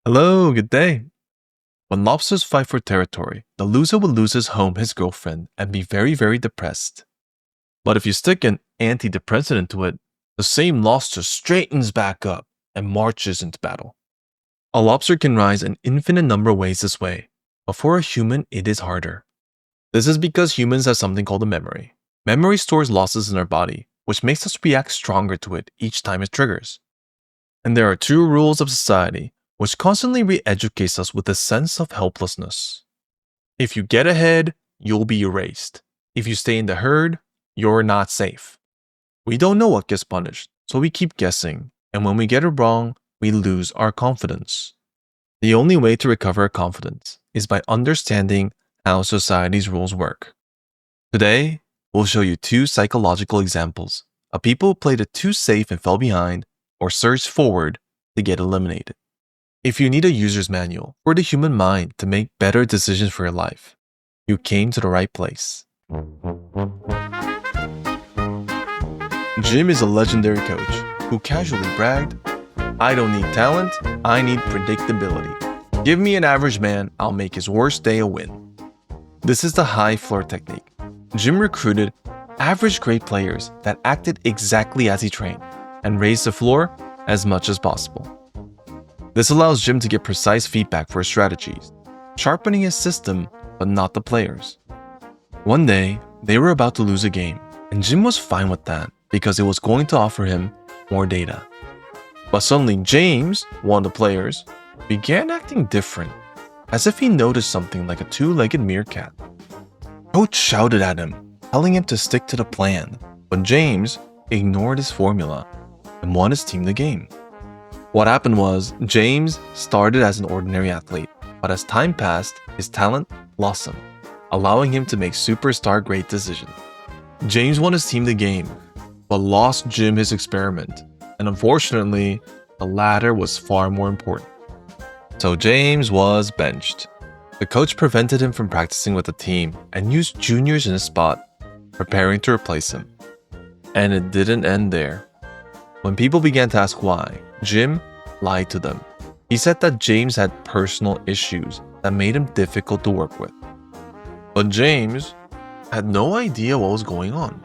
Hello, good day. When lobsters fight for territory, the loser will lose his home, his girlfriend, and be very, very depressed. But if you stick an antidepressant into it, the same lobster straightens back up and marches into battle. A lobster can rise an infinite number of ways this way, but for a human, it is harder. This is because humans have something called a memory. Memory stores losses in our body, which makes us react stronger to it each time it triggers. And there are two rules of society which constantly re-educates us with a sense of helplessness. If you get ahead, you'll be erased. If you stay in the herd, you're not safe. We don't know what gets punished, so we keep guessing, and when we get it wrong, we lose our confidence. The only way to recover our confidence is by understanding how society's rules work. Today, we'll show you two psychological examples of people who played it too safe and fell behind, or surged forward to get eliminated. If you need a user's manual for the human mind to make better decisions for your life, you came to the right place. Jim is a legendary coach who casually bragged, "I don't need talent, I need predictability. Give me an average man, I'll make his worst day a win." This is the high floor technique. Jim recruited average grade players that acted exactly as he trained and raised the floor as much as possible. This allows Jim to get precise feedback for his strategies, sharpening his system but not the players. One day, they were about to lose a game, and Jim was fine with that because it was going to offer him more data. But suddenly James, one of the players, began acting different, as if he noticed something like a two-legged meerkat. Coach shouted at him, telling him to stick to the plan, but James ignored his formula and won his team the game. What happened was, James started as an ordinary athlete, but as time passed, his talent blossomed, allowing him to make superstar grade decisions. James won his team the game, but lost Jim his experiment, and unfortunately, the latter was far more important. So James was benched. The coach prevented him from practicing with the team and used juniors in his spot, preparing to replace him. And it didn't end there. When people began to ask why, Jim lied to them. He said that James had personal issues that made him difficult to work with. But James had no idea what was going on.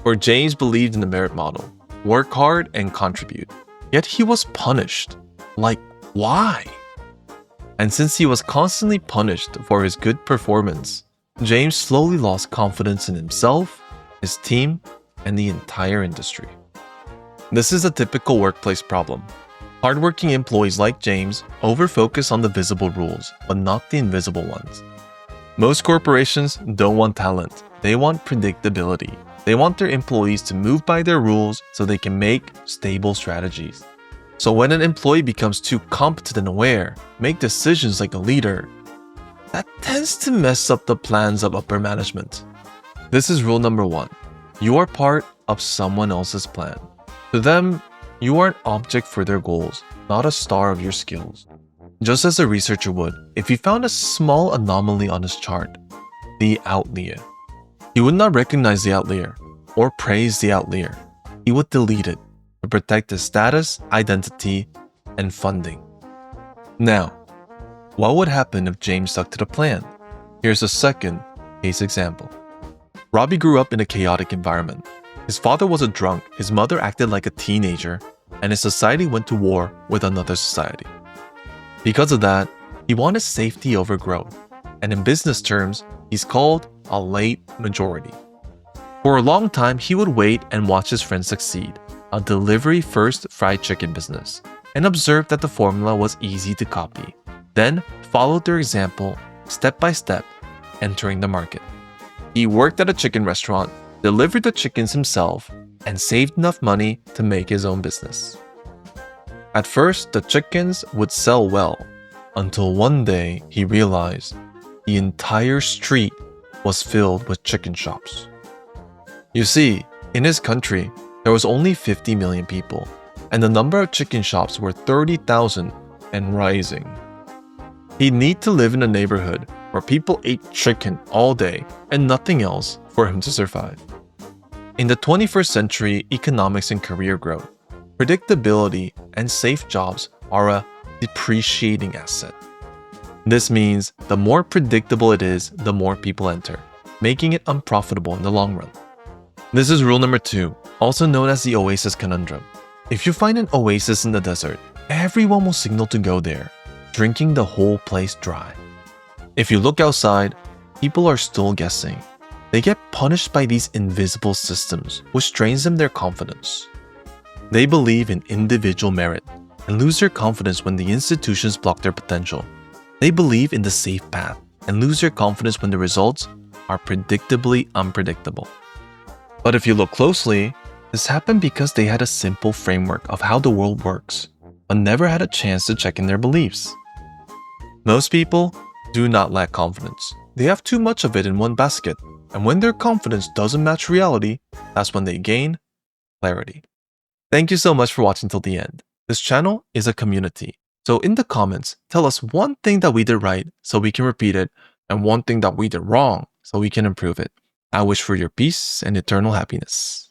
For James believed in the merit model, work hard and contribute. Yet he was punished. Like, why? And since he was constantly punished for his good performance, James slowly lost confidence in himself, his team, and the entire industry. This is a typical workplace problem. Hardworking employees like James over-focus on the visible rules, but not the invisible ones. Most corporations don't want talent, they want predictability. They want their employees to move by their rules so they can make stable strategies. So when an employee becomes too competent and aware, make decisions like a leader, that tends to mess up the plans of upper management. This is rule number 1. You are part of someone else's plan. To them, you are an object for their goals, not a star of your skills. Just as a researcher would if he found a small anomaly on his chart, the outlier. He would not recognize the outlier or praise the outlier. He would delete it to protect his status, identity, and funding. Now, what would happen if James stuck to the plan? Here's a second case example. Robby grew up in a chaotic environment. His father was a drunk, his mother acted like a teenager, and his society went to war with another society. Because of that, he wanted safety over growth, and in business terms, he's called a late majority. For a long time, he would wait and watch his friends succeed, a delivery-first fried chicken business, and observe that the formula was easy to copy, then followed their example step by step, entering the market. He worked at a chicken restaurant, delivered the chickens himself, and saved enough money to make his own business. At first, the chickens would sell well, until one day he realized the entire street was filled with chicken shops. You see, in his country, there was only 50 million people, and the number of chicken shops were 30,000 and rising. He'd need to live in a neighborhood where people ate chicken all day and nothing else for him to survive. In the 21st century economics and career growth, predictability and safe jobs are a depreciating asset. This means the more predictable it is, the more people enter, making it unprofitable in the long run. This is rule number 2, also known as the Oasis Conundrum. If you find an oasis in the desert, everyone will signal to go there, drinking the whole place dry. If you look outside, people are still guessing. They get punished by these invisible systems, which drains them their confidence. They believe in individual merit and lose their confidence when the institutions block their potential. They believe in the safe path and lose their confidence when the results are predictably unpredictable. But if you look closely, this happened because they had a simple framework of how the world works, but never had a chance to check in their beliefs. Most people do not lack confidence. They have too much of it in one basket, and when their confidence doesn't match reality, that's when they gain clarity. Thank you so much for watching till the end. This channel is a community, so in the comments, tell us one thing that we did right so we can repeat it, and one thing that we did wrong so we can improve it. I wish for your peace and eternal happiness.